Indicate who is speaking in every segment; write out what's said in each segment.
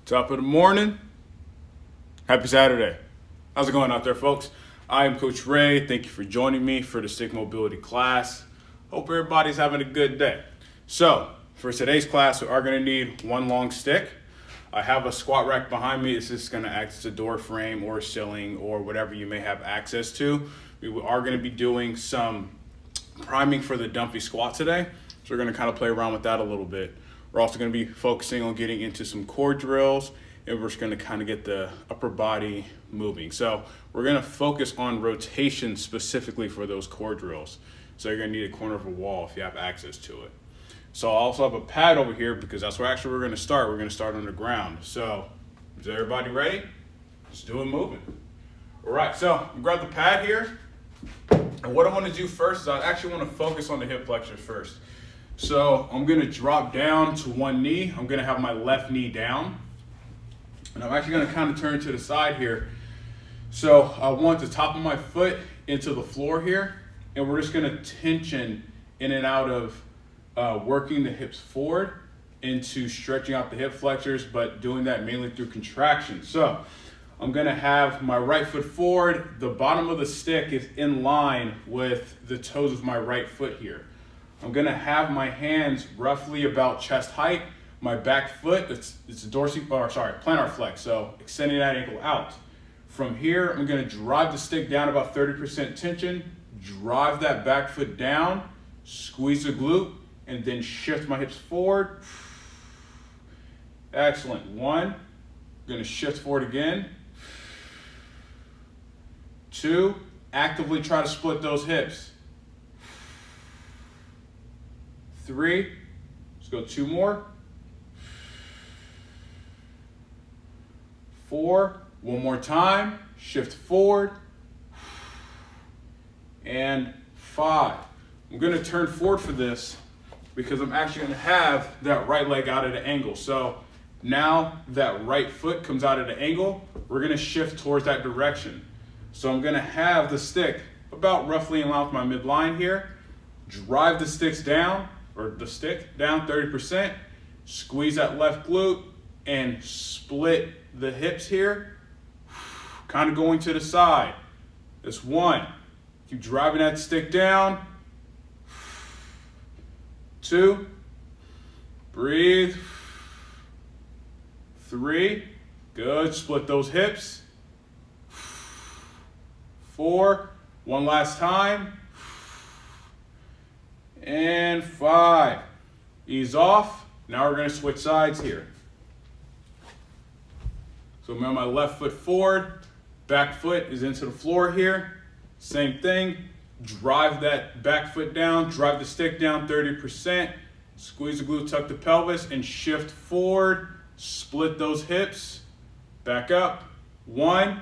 Speaker 1: Top of the morning. Happy Saturday. How's it going out there, folks? I am Coach Ray. Thank you for joining me for the stick mobility class. Hope everybody's having a good day. So, for today's class, we are going to need one long stick. I have a squat rack behind me. This is going to act as a door frame or a ceiling or whatever you may have access to. We are going to be doing some priming for the Dumpy Squat today. So we're going to kind of play around with that a little bit. We're also going to be focusing on getting into some core drills, and we're just going to kind of get the upper body moving. So we're going to focus on rotation specifically for those core drills. So you're going to need a corner of a wall if you have access to it. So I also have a pad over here because that's where actually we're going to start. We're going to start on the ground. So is everybody ready? Let's do it moving. All right, so grab the pad here. And what I want to do first is I actually want to focus on the hip flexors first. So I'm going to drop down to one knee. I'm going to have my left knee down. And I'm actually going to kind of turn to the side here. So I want the top of my foot into the floor here. And we're just going to tension in and out of working the hips forward into stretching out the hip flexors, but doing that mainly through contraction. So I'm going to have my right foot forward. The bottom of the stick is in line with the toes of my right foot here. I'm going to have my hands roughly about chest height. My back foot, it's a plantar flex, so extending that ankle out. From here, I'm going to drive the stick down about 30% tension, drive that back foot down, squeeze the glute, and then shift my hips forward. Excellent. One, I'm going to shift forward again. Two, actively try to split those hips. Three, let's go two more. Four, one more time, shift forward. And five. I'm gonna turn forward for this because I'm actually gonna have that right leg out at an angle. So now that right foot comes out at an angle, we're gonna shift towards that direction. So I'm gonna have the stick about roughly in line with my midline here, drive the stick down 30%, squeeze that left glute and split the hips here, kind of going to the side. That's one. Keep driving that stick down. Two, breathe. Three, good, split those hips. Four, one last time. And five. Ease off. Now we're going to switch sides here. So remember my left foot forward, back foot is into the floor here. Same thing. Drive that back foot down, drive the stick down 30%, squeeze the glute, tuck the pelvis, and shift forward. Split those hips. Back up. One.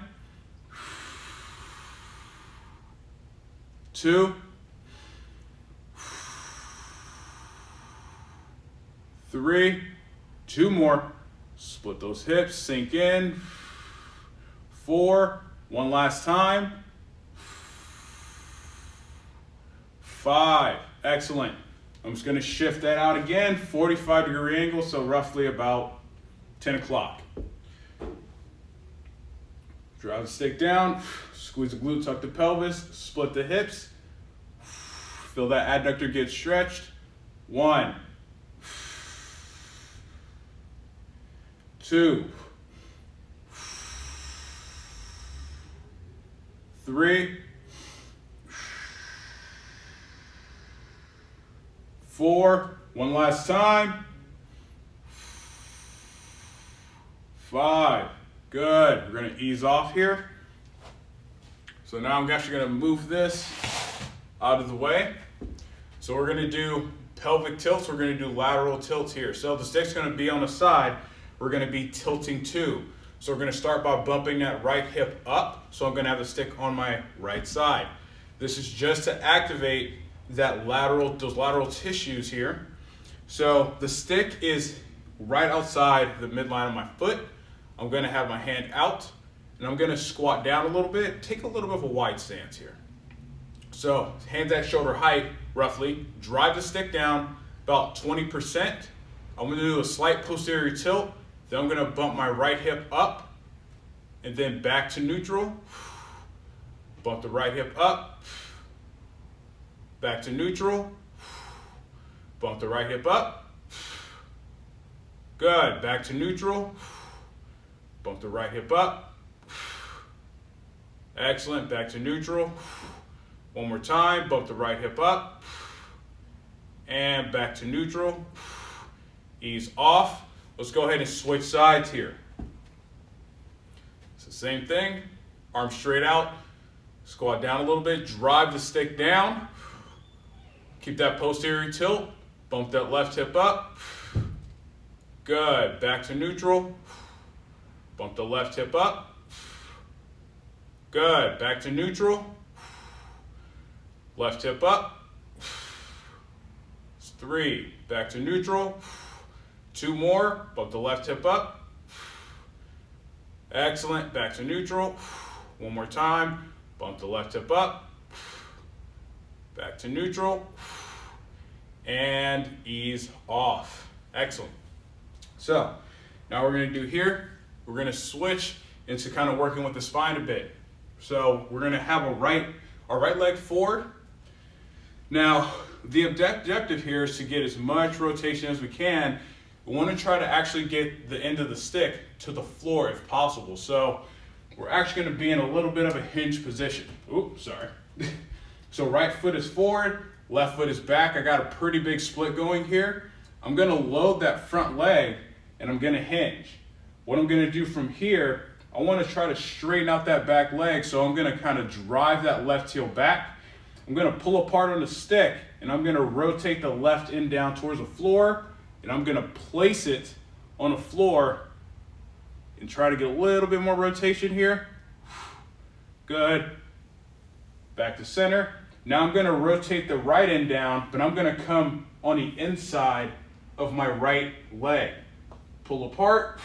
Speaker 1: Two. Three, two more, split those hips, sink in. Four, one last time. Five, excellent. I'm just gonna shift that out again, 45-degree angle, so roughly about 10 o'clock. Drive the stick down, squeeze the glute, tuck the pelvis, split the hips. Feel that adductor get stretched. One. Two, three, four, one last time, five, good. We're going to ease off here. So now I'm actually going to move this out of the way. So we're going to do pelvic tilts, we're going to do lateral tilts here. So the stick's going to be on the side. We're going to be tilting too. So we're going to start by bumping that right hip up. So I'm going to have the stick on my right side. This is just to activate those lateral tissues here. So the stick is right outside the midline of my foot. I'm going to have my hand out and I'm going to squat down a little bit. Take a little bit of a wide stance here. So hands at shoulder height, roughly. Drive the stick down about 20%. I'm going to do a slight posterior tilt. Then I'm gonna bump my right hip up and then back to neutral. Bump the right hip up, back to neutral. Bump the right hip up. Good, back to neutral. Bump the right hip up. Excellent, back to neutral. One more time, bump the right hip up. And back to neutral. Ease off. Let's go ahead and switch sides here. It's the same thing, arms straight out. Squat down a little bit, drive the stick down. Keep that posterior tilt. Bump that left hip up. Good, back to neutral. Bump the left hip up. Good, back to neutral. Left hip up. 3, back to neutral. 2 more, bump the left hip up. Excellent, back to neutral. One more time, bump the left hip up. Back to neutral. And ease off. Excellent. So now we're going to do here, we're going to switch into kind of working with the spine a bit. So we're going to have our right leg forward. Now the objective here is to get as much rotation as we can. We want to try to actually get the end of the stick to the floor if possible. So we're actually going to be in a little bit of a hinge position. Oops, sorry. So right foot is forward, left foot is back. I got a pretty big split going here. I'm going to load that front leg and I'm going to hinge. What I'm going to do from here, I want to try to straighten out that back leg. So I'm going to kind of drive that left heel back. I'm going to pull apart on the stick and I'm going to rotate the left end down towards the floor and I'm going to place it on the floor and try to get a little bit more rotation here. Good. Back to center. Now I'm going to rotate the right end down, but I'm going to come on the inside of my right leg. Pull apart,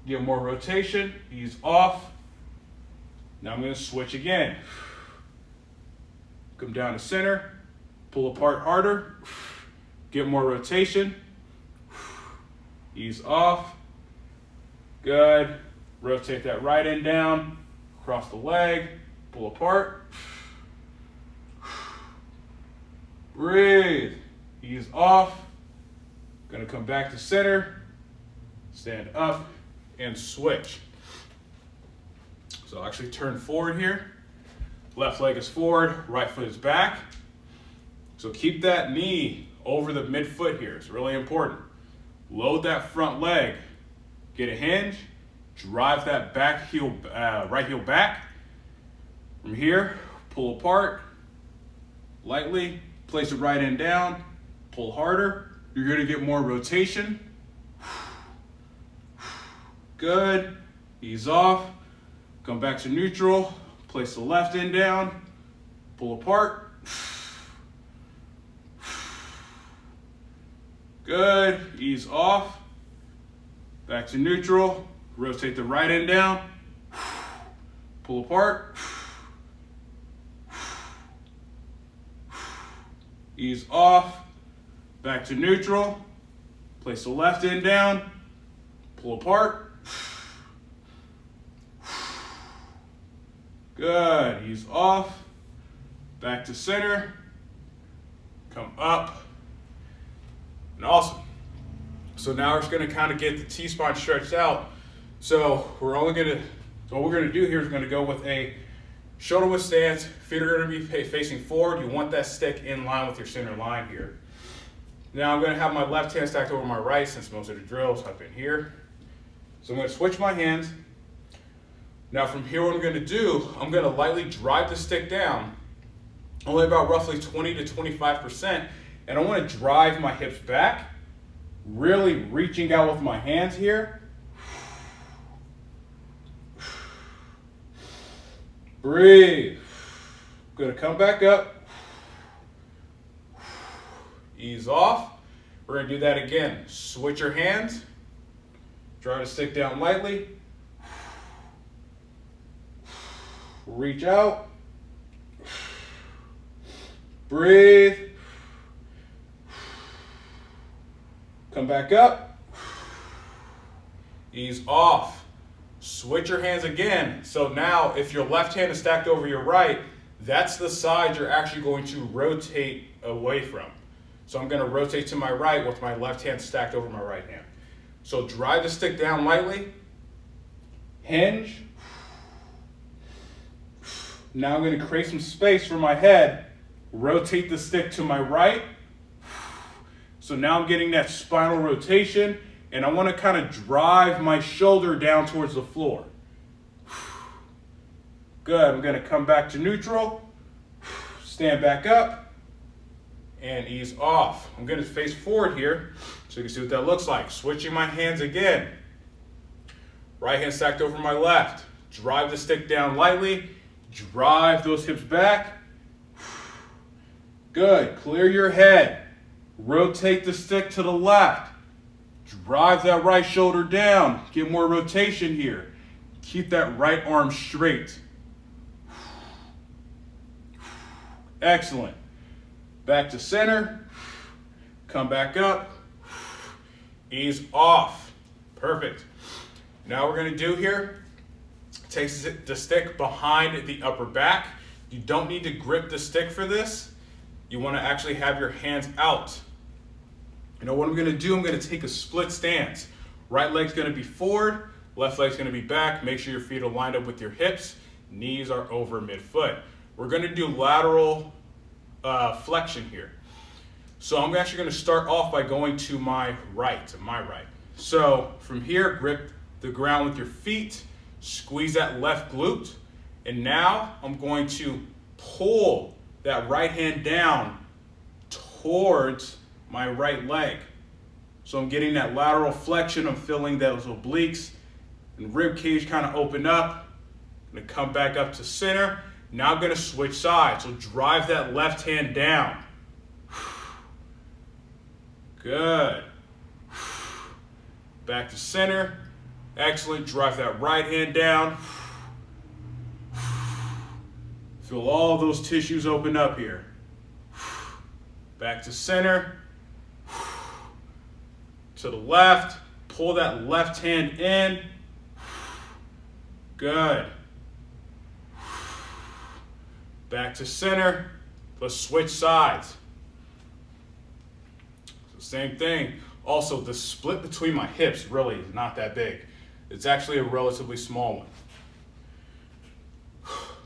Speaker 1: get more rotation, ease off. Now I'm going to switch again. Come down to center, pull apart harder, get more rotation, ease off. Good. Rotate that right end down, cross the leg, pull apart. Breathe, ease off. Gonna come back to center, stand up and switch. So I'll actually turn forward here. Left leg is forward, right foot is back. So keep that knee over the midfoot here. It's really important. Load that front leg, get a hinge, drive that back heel, right heel back. From here, pull apart, lightly, place the right end down, pull harder. You're gonna get more rotation. Good, ease off, come back to neutral, place the left end down, pull apart. Good, ease off, back to neutral, rotate the right end down, pull apart. Ease off, back to neutral, place the left end down, pull apart. Good, ease off, back to center, come up, and awesome. So now we're just gonna kind of get the T-spine stretched out. So what we're gonna do here is gonna go with a shoulder width stance. Feet are gonna be facing forward. You want that stick in line with your center line here. Now I'm gonna have my left hand stacked over my right since most of the drills have been here. So I'm gonna switch my hands. Now from here, what I'm gonna do, I'm gonna lightly drive the stick down, only about roughly 20 to 25%, and I wanna drive my hips back, really reaching out with my hands here. Breathe. Gonna come back up. Ease off. We're gonna do that again. Switch your hands. Drive the stick down lightly. Reach out. Breathe. Come back up. ease off. Switch your hands again. So now if your left hand is stacked over your right, that's the side you're actually going to rotate away from. So I'm going to rotate to my right with my left hand stacked over my right hand. So drive the stick down lightly, hinge. Now I'm going to create some space for my head, rotate the stick to my right. So now I'm getting that spinal rotation, and I want to kind of drive my shoulder down towards the floor. Good, I'm going to come back to neutral, stand back up, and ease off. I'm going to face forward here so you can see what that looks like. Switching my hands again. Right hand stacked over my left. Drive the stick down lightly. Drive those hips back. Good. Clear your head. Rotate the stick to the left. Drive that right shoulder down. Get more rotation here. Keep that right arm straight. Excellent. Back to center. Come back up. Ease off. Perfect. Now we're going to do here, take the stick behind the upper back. You don't need to grip the stick for this. You want to actually have your hands out. You know what I'm going to do? I'm going to take a split stance. Right leg's going to be forward, left leg's going to be back. Make sure your feet are lined up with your hips. Knees are over midfoot. We're going to do lateral flexion here. So I'm actually going to start off by going to my right. So from here, grip the ground with your feet, squeeze that left glute, and now I'm going to pull that right hand down towards my right leg. So I'm getting that lateral flexion. I'm feeling those obliques and rib cage kind of open up. I'm going to come back up to center. Now I'm going to switch sides. So drive that left hand down. Good. Back to center. Excellent. Drive that right hand down. Feel all those tissues open up here. Back to center. To the left. Pull that left hand in. Good. Back to center. Let's switch sides. So same thing. Also, the split between my hips really is not that big. It's actually a relatively small one.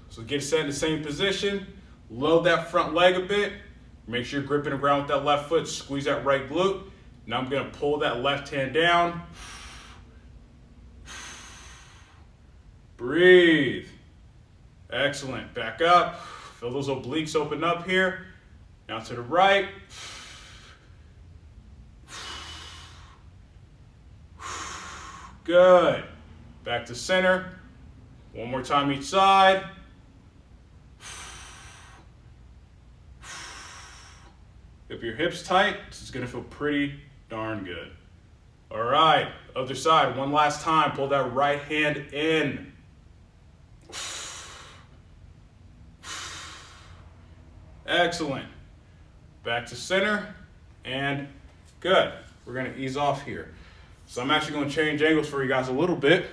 Speaker 1: So get set in the same position. Load that front leg a bit. Make sure you're gripping the ground with that left foot. Squeeze that right glute. Now I'm going to pull that left hand down. Breathe. Excellent. Back up. Feel those obliques open up here. Now to the right. Good. Back to center. One more time each side. If your hips tight, this is going to feel pretty darn good. All right, other side. One last time. Pull that right hand in. Excellent. Back to center. And good. We're going to ease off here. So I'm actually going to change angles for you guys a little bit.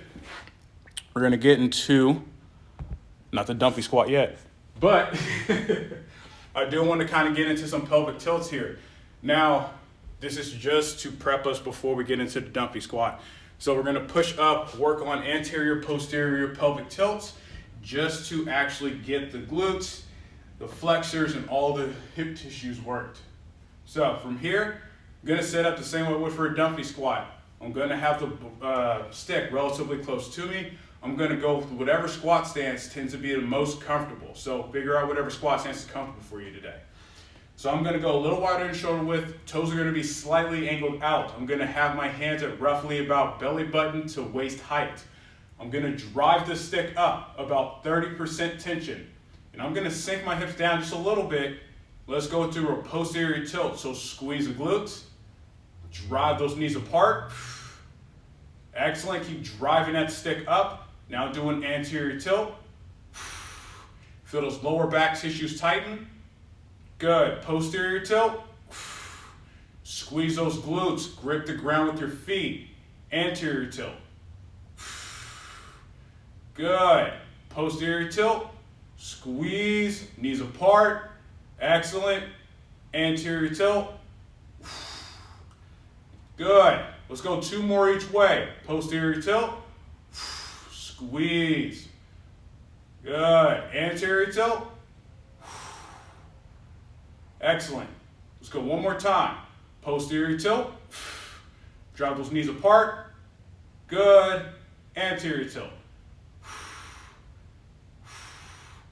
Speaker 1: We're going to get into, not the Dumpy Squat yet, but I do want to kind of get into some pelvic tilts here. Now, this is just to prep us before we get into the Dumpy Squat. So we're going to push up, work on anterior, posterior pelvic tilts, just to actually get the glutes, the flexors, and all the hip tissues worked. So from here, I'm going to set up the same way I would for a Dumpy Squat. I'm going to have the stick relatively close to me. I'm going to go with whatever squat stance tends to be the most comfortable. So figure out whatever squat stance is comfortable for you today. So I'm going to go a little wider in shoulder width. Toes are going to be slightly angled out. I'm going to have my hands at roughly about belly button to waist height. I'm going to drive the stick up about 30% tension. And I'm going to sink my hips down just a little bit. Let's go through a posterior tilt. So squeeze the glutes. Drive those knees apart. Excellent. Keep driving that stick up. Now do an anterior tilt. Feel those lower back tissues tighten. Good. Posterior tilt. Squeeze those glutes. Grip the ground with your feet. Anterior tilt. Good. Posterior tilt. Squeeze, knees apart. Excellent. Anterior tilt. Good. Let's go 2 more each way. Posterior tilt. Squeeze. Good. Anterior tilt. Excellent. Let's go 1 more time. Posterior tilt. Drive those knees apart. Good. Anterior tilt.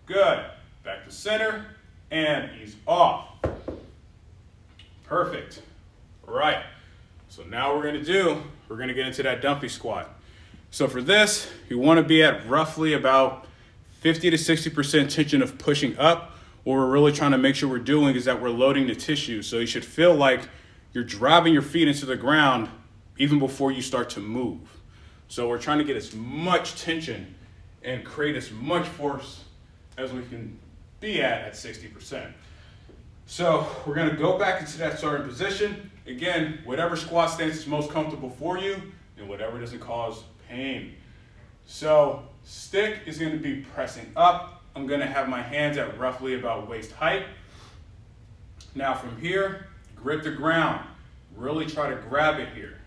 Speaker 1: Good. Back to center and ease off. Perfect. All right. So now we're going to get into that Dumpy squat. So for this, you want to be at roughly about 50 to 60% tension of pushing up. What we're really trying to make sure we're doing is that we're loading the tissue. So you should feel like you're driving your feet into the ground even before you start to move. So we're trying to get as much tension and create as much force as we can be at 60%. So we're going to go back into that starting position. Again, whatever squat stance is most comfortable for you and whatever doesn't cause pain. So stick is going to be pressing up. I'm going to have my hands at roughly about waist height. Now from here, grip the ground. Really try to grab it here.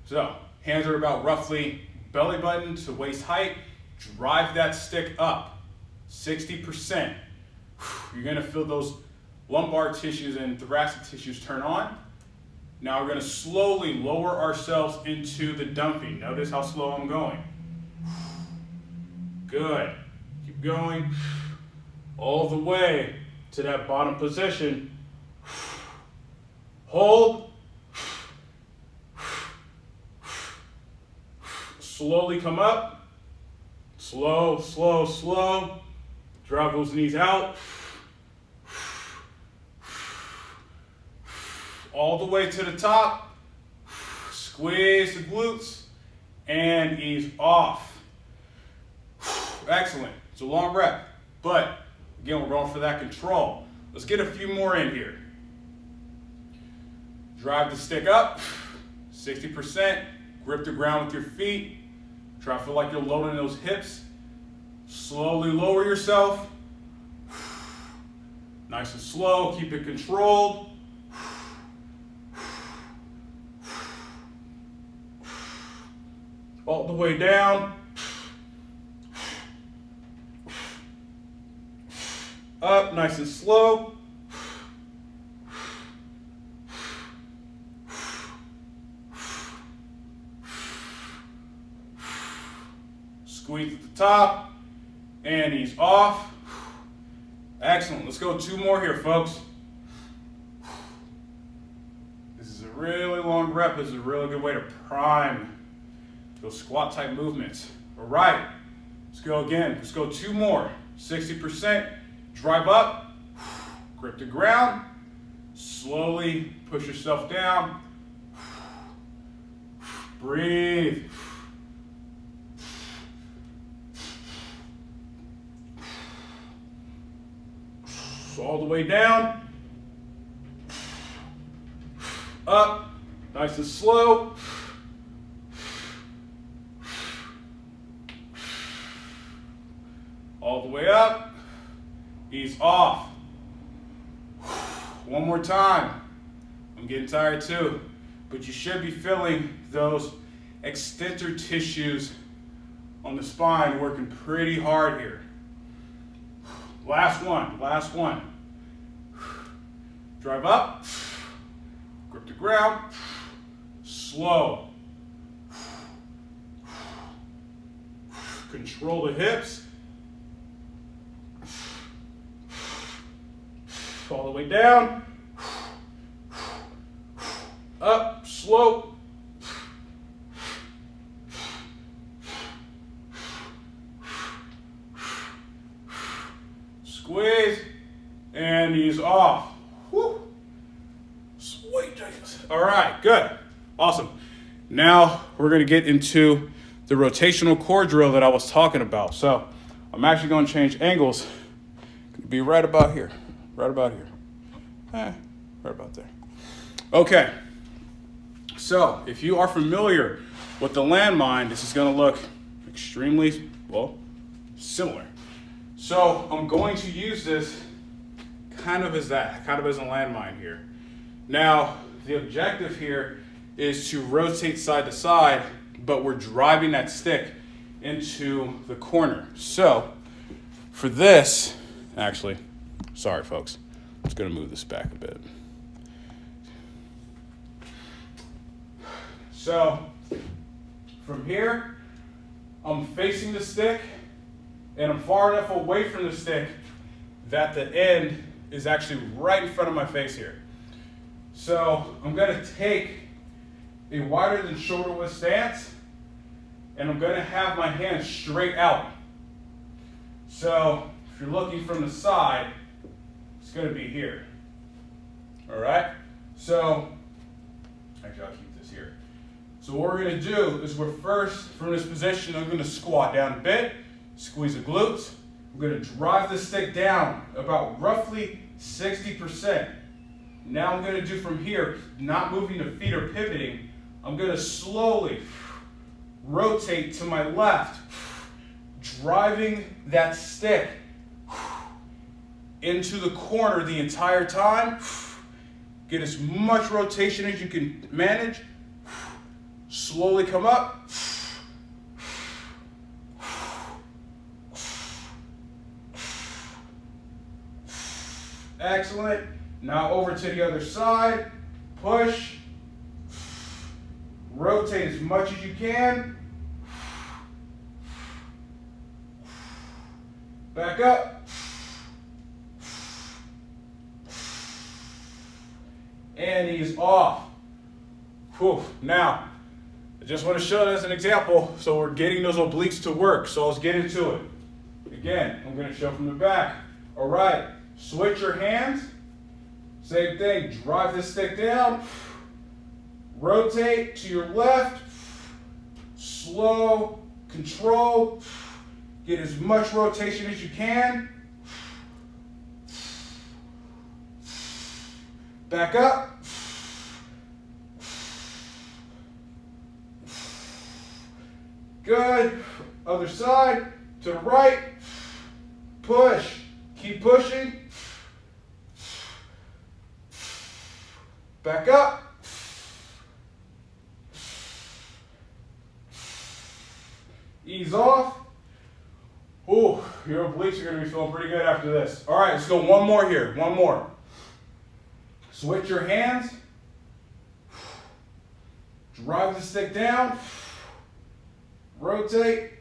Speaker 1: So hands are about roughly belly button to waist height. Drive that stick up, 60%. You're going to feel those lumbar tissues and thoracic tissues turn on. Now we're going to slowly lower ourselves into the Dunphy. Notice how slow I'm going. Good. Keep going all the way to that bottom position. Hold. Slowly come up. Slow, slow, slow. Drop those knees out. All the way to the top. Squeeze the glutes and ease off. Excellent. It's a long rep, but again, we're going for that control. Let's get a few more in here. Drive the stick up, 60%. Grip the ground with your feet. Try to feel like you're loading those hips. Slowly lower yourself. Nice and slow, keep it controlled. All the way down. Up, nice and slow. Squeeze at the top and ease off. Excellent. Let's go 2 more here, folks. This is a really long rep. This is a really good way to prime those squat type movements. All right, let's go again. Let's go 2 more. 60%. Drive up. Grip the ground. Slowly push yourself down. Breathe. All the way down. Up. Nice and slow. All the way up. Ease off. 1 more time. I'm getting tired too, but you should be feeling those extensor tissues on the spine working pretty hard here. Last one, last one. Drive up, grip the ground, slow. Control the hips. All the way down. Up, slow. Squeeze and ease off. Woo. Sweet Jesus. All right, good. Awesome. Now we're going to get into the rotational core drill that I was talking about. So I'm actually going to change angles. Gonna be right about here. Right about here. Right about there. Okay. So if you are familiar with the landmine, this is going to look extremely, well, similar. So I'm going to use this kind of as a landmine here. Now, the objective here is to rotate side to side, but we're driving that stick into the corner. So for this, actually, sorry folks, I'm just gonna move this back a bit. So from here, I'm facing the stick and I'm far enough away from the stick that the end is actually right in front of my face here. So I'm gonna take a wider than shoulder width stance and I'm gonna have my hands straight out. So if you're looking from the side, it's gonna be here. All right? So, actually I'll keep this here. So what we're gonna do is we're first, from this position, I'm gonna squat down a bit, squeeze the glutes. We're gonna drive the stick down about roughly 60%. Now I'm gonna do from here, not moving the feet or pivoting, I'm gonna slowly rotate to my left, driving that stick into the corner the entire time. Get as much rotation as you can manage. Slowly come up. Excellent. Now over to the other side. Push. Rotate as much as you can. Back up. And he's off. Whew. Now, I just want to show this as an example. So we're getting those obliques to work. So let's get into it. Again, I'm going to show from the back. All right. Switch your hands. Same thing. Drive this stick down. Rotate to your left. Slow. Control. Get as much rotation as you can. Back up. Good. Other side. To the right. Push. Keep pushing. Back up. Ease off. Ooh, your obliques are going to be feeling pretty good after this. All right, let's go one more here. One more. Switch your hands. Drive the stick down. Rotate.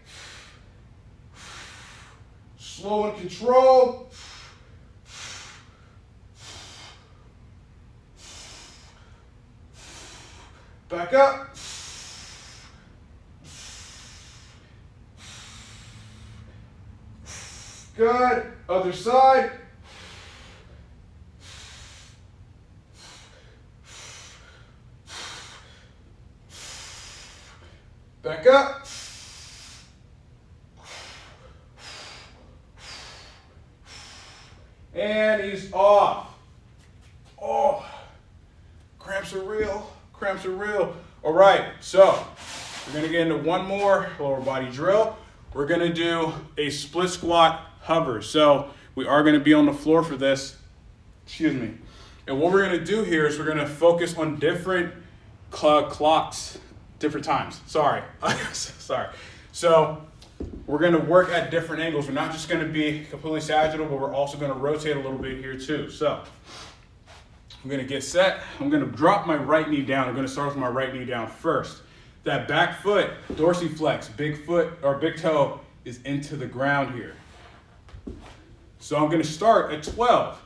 Speaker 1: Slow and control. Back up. Good. Other side. Back up. And he's off. Oh, cramps are real. Cramps are real. All right, so we're going to get into one more lower body drill. We're going to do a split squat hover. So we are going to be on the floor for this. Excuse me. And what we're going to do here is we're going to focus on different clocks, different times. Sorry. Sorry. So we're going to work at different angles. We're not just going to be completely sagittal, but we're also going to rotate a little bit here too. So I'm going to get set. I'm going to drop my right knee down. I'm going to start with my right knee down first. That back foot, dorsiflex, big foot or big toe is into the ground here. So I'm going to start at 12.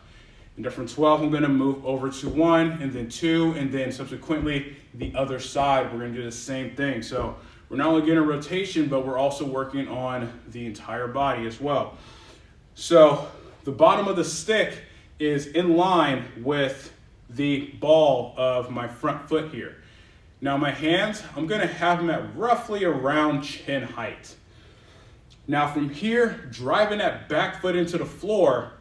Speaker 1: And then from 12, I'm going to move over to 1 and then 2 and then subsequently the other side. We're going to do the same thing. So we're not only getting a rotation, but we're also working on the entire body as well. So the bottom of the stick is in line with the ball of my front foot here. Now my hands, I'm going to have them at roughly around chin height. Now from here, driving that back foot into the floor,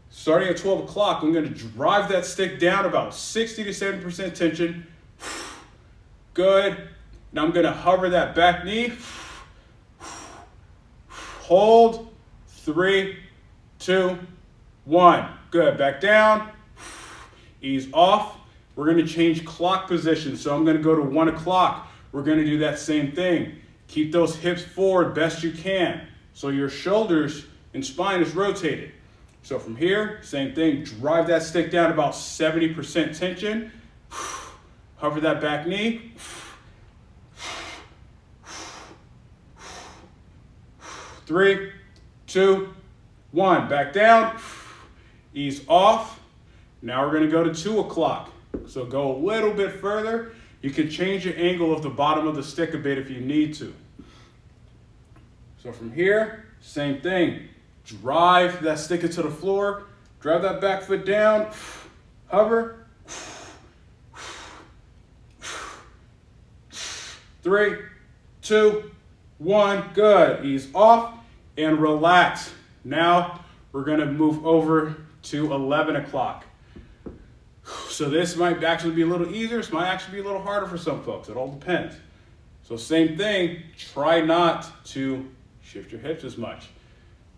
Speaker 1: starting at 12 o'clock, I'm going to drive that stick down about 60 to 70% tension. Good. Now I'm going to hover that back knee. hold, 3, 2, 1. Good, back down, ease off. We're gonna change clock position. So I'm gonna go to 1 o'clock. We're gonna do that same thing. Keep those hips forward best you can. So your shoulders and spine is rotated. So from here, same thing, drive that stick down about 70% tension. Hover that back knee. 3, 2, 1. Back down, ease off. Now we're gonna go to 2 o'clock. So go a little bit further. You can change the angle of the bottom of the stick a bit if you need to. So from here, same thing. Drive that stick into the floor. Drive that back foot down. Hover. 3, 2, 1. Good. Ease off and relax. Now we're going to move over to 11 o'clock. So this might actually be a little easier. This might actually be a little harder for some folks. It all depends. So same thing. Try not to shift your hips as much.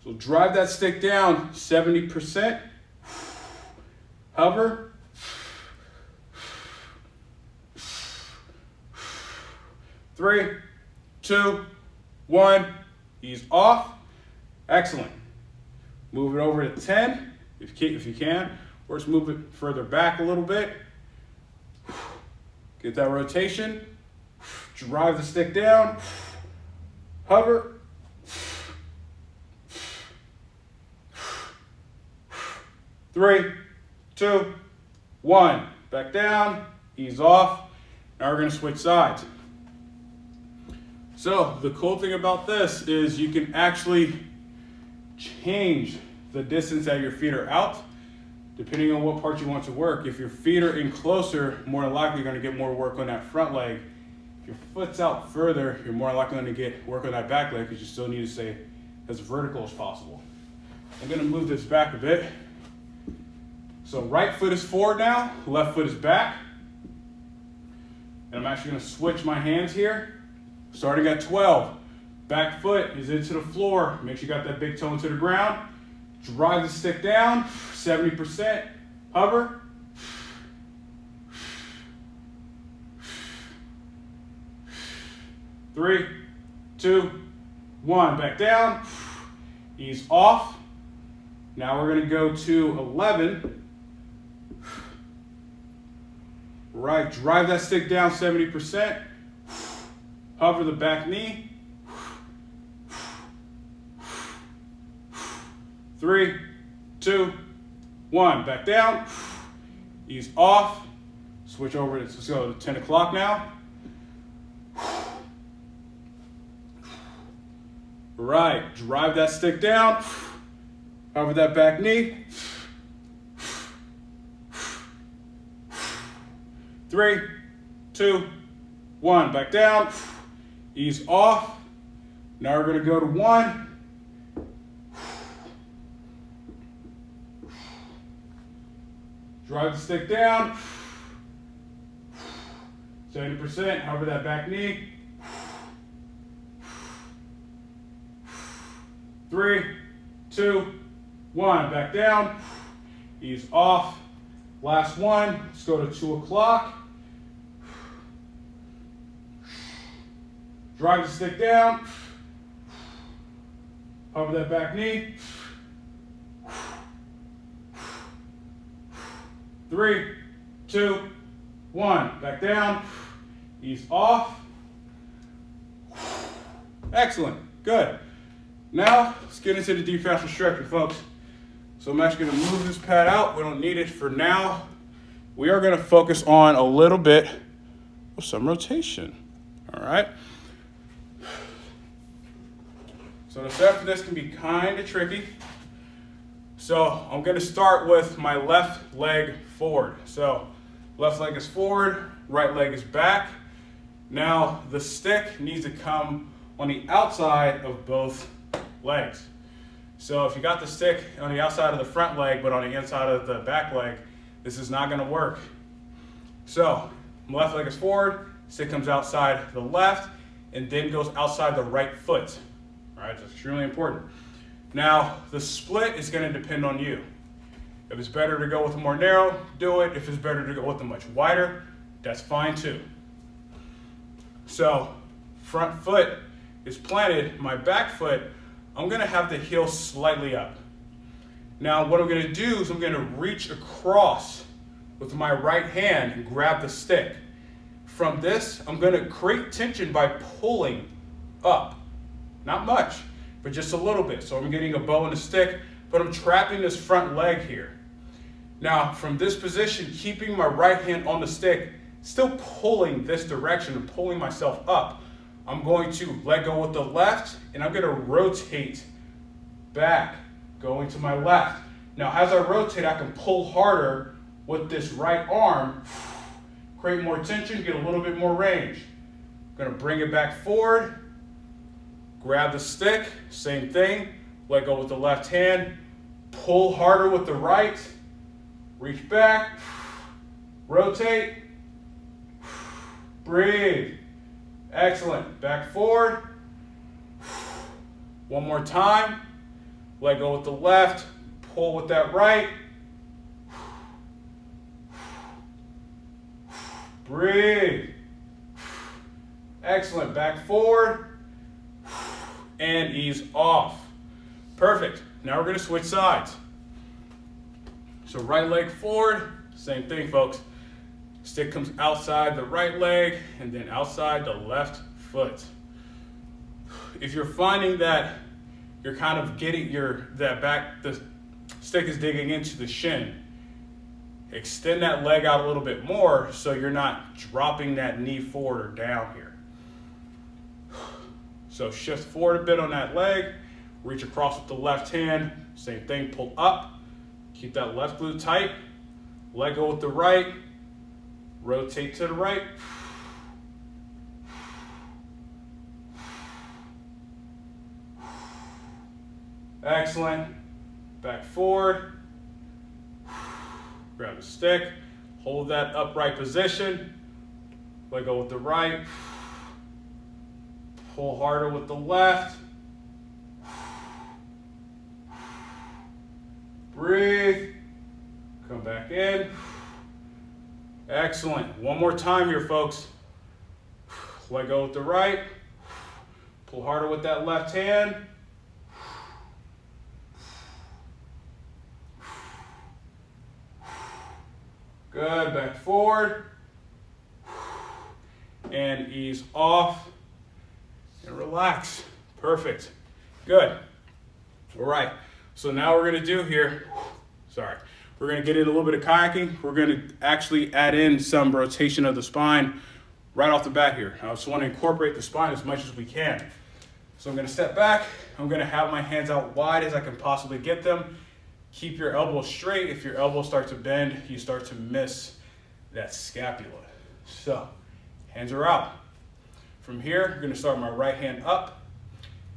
Speaker 1: So drive that stick down 70%. Hover. 3, 2, 1. Ease off. Excellent. Move it over to 10 if you can. Or just move it further back a little bit. Get that rotation. Drive the stick down. Hover. 3, 2, 1. Back down. Ease off. Now we're going to switch sides. So the cool thing about this is you can actually change the distance that your feet are out depending on what part you want to work. If your feet are in closer, more than likely you're going to get more work on that front leg. If your foot's out further, you're more likely going to get work on that back leg because you still need to stay as vertical as possible. I'm going to move this back a bit. So right foot is forward now, left foot is back. And I'm actually going to switch my hands here. Starting at 12. Back foot is into the floor. Make sure you got that big toe into the ground. Drive the stick down, 70%. Hover. 3, 2, 1. Back down. Ease off. Now we're going to go to 11. Right, drive that stick down 70%. Hover the back knee. 3, 2, 1. Back down. Ease off. Switch over to, let's go to 10 o'clock now. Right, drive that stick down. Hover that back knee. 3, 2, 1. Back down. Ease off. Now we're going to go to 1. Drive the stick down. 70%. Hover that back knee. 3, 2, 1. Back down. Ease off. Last one. Let's go to 2 o'clock. Drive the stick down. Hover that back knee. 3, 2, 1. Back down. Ease off. Excellent. Good. Now, let's get into the deep fascial stretcher, folks. So I'm actually going to move this pad out. We don't need it for now. We are going to focus on a little bit of some rotation. All right. So the setup for this can be kind of tricky. So I'm going to start with my left leg forward. So left leg is forward, right leg is back. Now the stick needs to come on the outside of both legs. So if you got the stick on the outside of the front leg but on the inside of the back leg, this is not going to work. So my left leg is forward, stick comes outside the left and then goes outside the right foot. All right, that's extremely important. Now, the split is going to depend on you. If it's better to go with a more narrow, do it. If it's better to go with a much wider, that's fine too. So, front foot is planted, my back foot, I'm going to have the heel slightly up. Now, what I'm going to do is I'm going to reach across with my right hand and grab the stick. From this, I'm going to create tension by pulling up. Not much, but just a little bit. So I'm getting a bow and a stick, but I'm trapping this front leg here. Now, from this position, keeping my right hand on the stick, still pulling this direction and pulling myself up, I'm going to let go with the left, and I'm going to rotate back, going to my left. Now, as I rotate, I can pull harder with this right arm, create more tension, get a little bit more range. I'm going to bring it back forward, grab the stick, same thing, let go with the left hand, pull harder with the right, reach back, rotate, breathe. Excellent. Back forward. One more time. Let go with the left, pull with that right. Breathe. Excellent. Back forward and ease off. Perfect. Now we're going to switch sides. So right leg forward, same thing, folks. Stick comes outside the right leg and then outside the left foot. If you're finding that you're kind of getting the stick is digging into the shin, extend that leg out a little bit more so you're not dropping that knee forward or down here. So shift forward a bit on that leg, reach across with the left hand, same thing, pull up, keep that left glute tight, let go with the right, rotate to the right. Excellent. Back forward. Grab a stick. Hold that upright position. Let go with the right. Pull harder with the left. Breathe. Come back in. Excellent. One more time here, folks. Let go with the right. Pull harder with that left hand. Good. Back forward. And ease off. And relax. Perfect. Good. All right. So now we're going to do here, we're going to get in a little bit of kayaking. We're going to actually add in some rotation of the spine right off the bat here. I just want to incorporate the spine as much as we can. So I'm going to step back. I'm going to have my hands out wide as I can possibly get them. Keep your elbows straight. If your elbows start to bend, you start to miss that scapula. So hands are out. From here, I'm going to start my right hand up.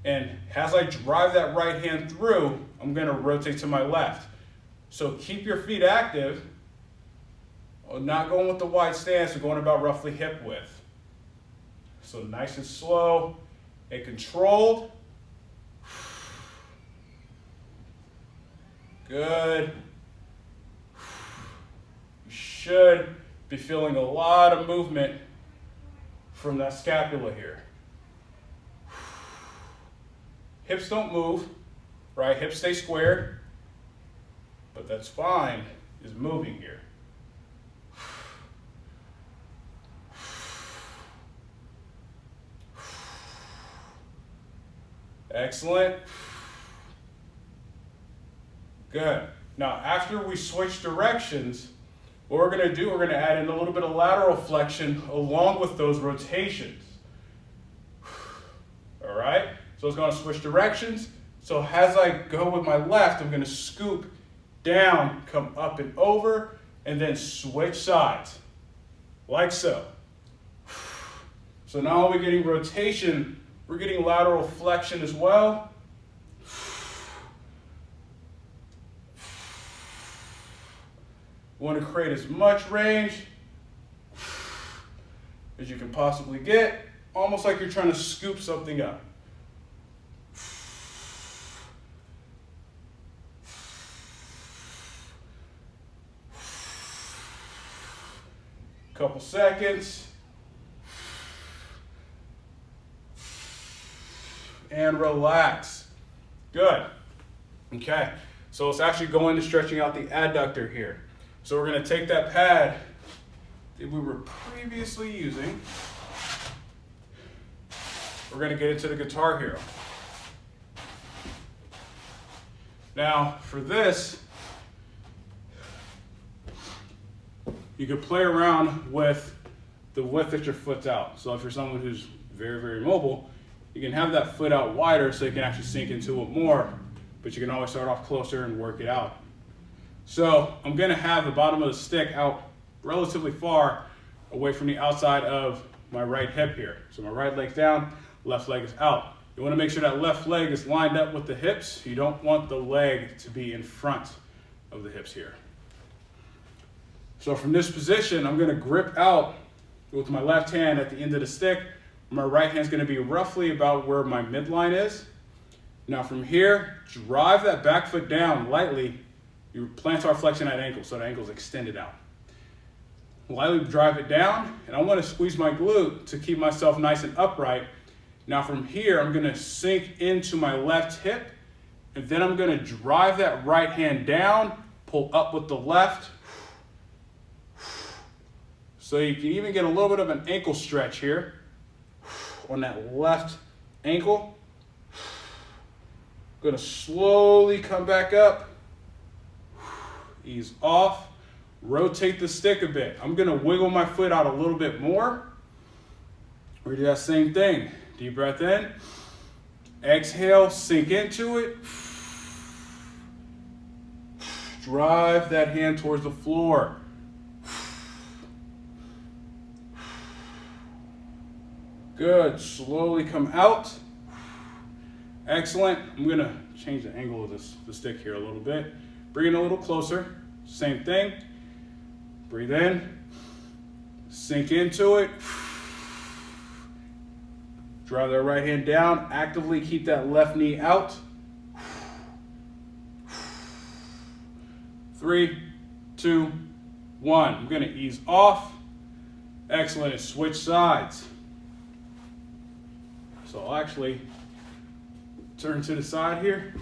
Speaker 1: And as I drive that right hand through, I'm going to rotate to my left. So keep your feet active. Not going with the wide stance, we're going about roughly hip width. So nice and slow and controlled. Good. You should be feeling a lot of movement from that scapula here. Hips don't move, right? Hips stay square, but that spine is moving here. Excellent. Good. Now, after we switch directions, what we're going to do, we're going to add in a little bit of lateral flexion along with those rotations. All right? So it's going to switch directions. So as I go with my left, I'm going to scoop down, come up and over, and then switch sides, like so. So now we're getting rotation, we're getting lateral flexion as well. We want to create as much range as you can possibly get, almost like you're trying to scoop something up. Couple seconds. And relax. Good. Okay, so let's actually go into stretching out the adductor here. So we're going to take that pad that we were previously using. We're going to get into the Guitar Hero. Now, for this, you can play around with the width that your foot's out. So if you're someone who's very, very mobile, you can have that foot out wider so you can actually sink into it more, but you can always start off closer and work it out. So I'm gonna have the bottom of the stick out relatively far away from the outside of my right hip here. So my right leg's down, left leg is out. You wanna make sure that left leg is lined up with the hips. You don't want the leg to be in front of the hips here. So from this position, I'm gonna grip out with my left hand at the end of the stick. My right hand's gonna be roughly about where my midline is. Now from here, drive that back foot down lightly. Your plantar flexion at ankle, so the ankle's extended out. Lightly drive it down, and I wanna squeeze my glute to keep myself nice and upright. Now from here, I'm gonna sink into my left hip, and then I'm gonna drive that right hand down, pull up with the left. So you can even get a little bit of an ankle stretch here on that left ankle. Gonna slowly come back up, ease off, rotate the stick a bit. I'm gonna wiggle my foot out a little bit more. We're gonna do that same thing. Deep breath in, exhale, sink into it. Drive that hand towards the floor. Good, slowly come out. Excellent. I'm gonna change the angle of the stick here a little bit. Bring it a little closer, same thing. Breathe in, sink into it. Drive that right hand down, actively keep that left knee out. 3, 2, 1. I'm gonna ease off. Excellent, and switch sides. So I'll actually turn to the side here.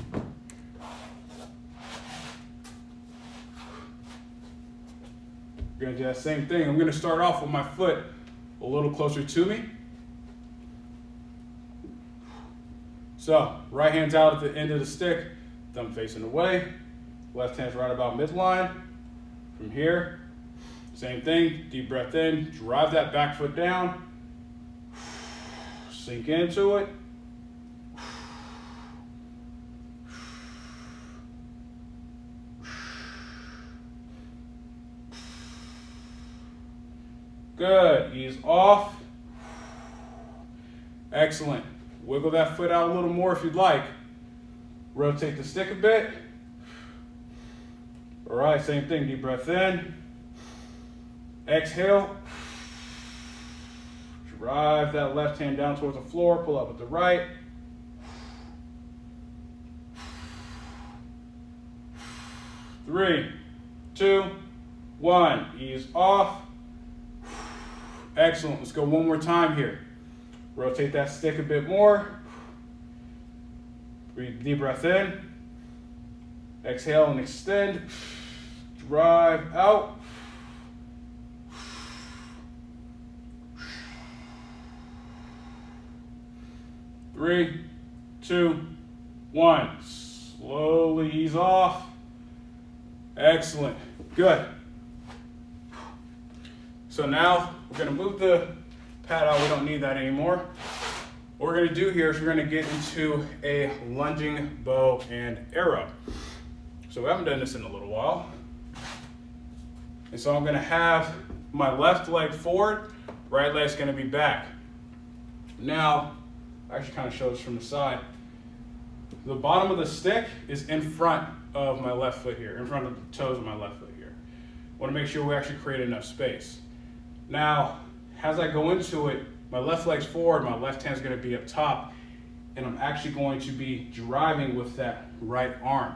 Speaker 1: We're gonna do that same thing. I'm gonna start off with my foot a little closer to me. So, right hand's out at the end of the stick, thumb facing away. Left hand's right about midline. From here, same thing, deep breath in, drive that back foot down. Sink into it. Good, ease off. Excellent. Wiggle that foot out a little more if you'd like. Rotate the stick a bit. All right, same thing, deep breath in. Exhale. Drive that left hand down towards the floor, pull up with the right. Three, 2, 1, ease off. Excellent, let's go one more time here. Rotate that stick a bit more. Breathe, deep breath in. Exhale and extend. Drive out. 3, 2, 1. Slowly ease off. Excellent. Good. So now we're going to move the pad out. We don't need that anymore. What we're going to do here is we're going to get into a lunging bow and arrow. So we haven't done this in a little while. And so I'm going to have my left leg forward, right leg's going to be back. Now, I actually kind of show this from the side. The bottom of the stick is in front of my left foot here, in front of the toes of my left foot here. I want to make sure we actually create enough space. Now, as I go into it, my left leg's forward, my left hand's going to be up top, and I'm actually going to be driving with that right arm.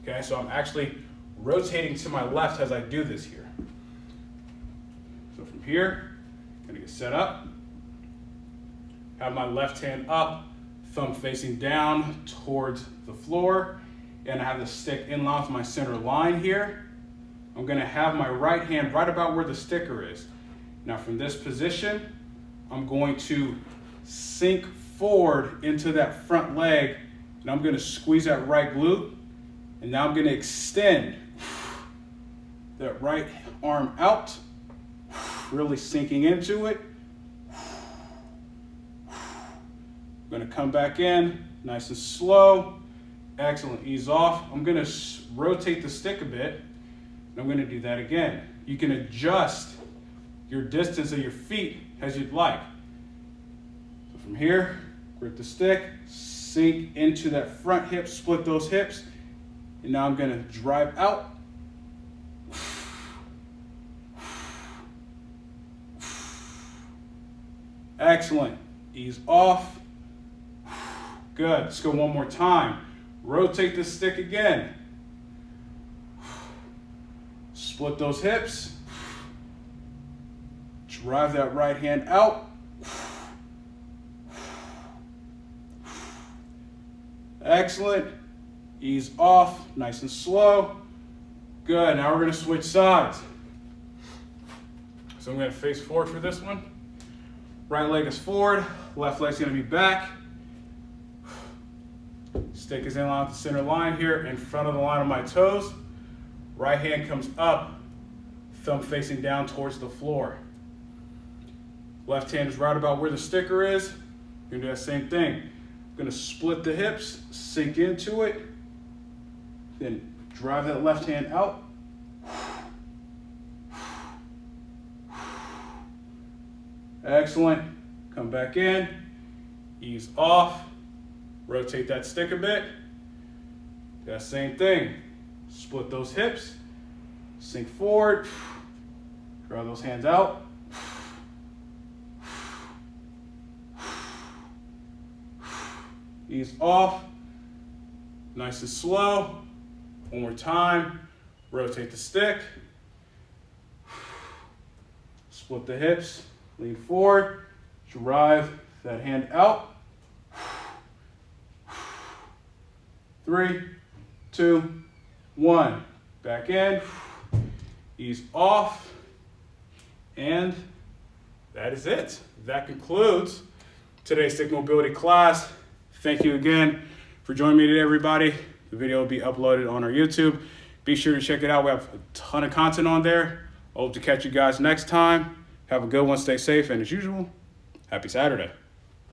Speaker 1: Okay, so I'm actually rotating to my left as I do this here. So from here, I'm gonna get set up. Have my left hand up, thumb facing down towards the floor, and I have the stick in line with my center line here. I'm gonna have my right hand right about where the sticker is. Now from this position, I'm going to sink forward into that front leg, and I'm gonna squeeze that right glute, and now I'm gonna extend that right arm out, really sinking into it. I'm gonna come back in, nice and slow. Excellent, ease off. I'm gonna rotate the stick a bit, and I'm gonna do that again. You can adjust your distance of your feet as you'd like. So from here, grip the stick, sink into that front hip, split those hips, and now I'm gonna drive out. Excellent, ease off. Good, let's go one more time. Rotate the stick again. Split those hips. Drive that right hand out. Excellent. Ease off, nice and slow. Good, now we're gonna switch sides. So I'm gonna face forward for this one. Right leg is forward, left leg's gonna be back. Stick is in line with the center line here, in front of the line of my toes. Right hand comes up, thumb facing down towards the floor. Left hand is right about where the sticker is. You're gonna do that same thing. I'm gonna split the hips, sink into it, then drive that left hand out. Excellent. Come back in, ease off, rotate that stick a bit. That same thing. Split those hips, sink forward, draw those hands out. Ease off, nice and slow. One more time, rotate the stick. Split the hips, lean forward, drive that hand out. 3, 2, 1. Back in, ease off, and that is it. That concludes today's stick mobility class. Thank you again for joining me today, everybody. The video will be uploaded on our YouTube. Be sure to check it out. We have a ton of content on there. I hope to catch you guys next time. Have a good one, stay safe, and as usual, happy Saturday.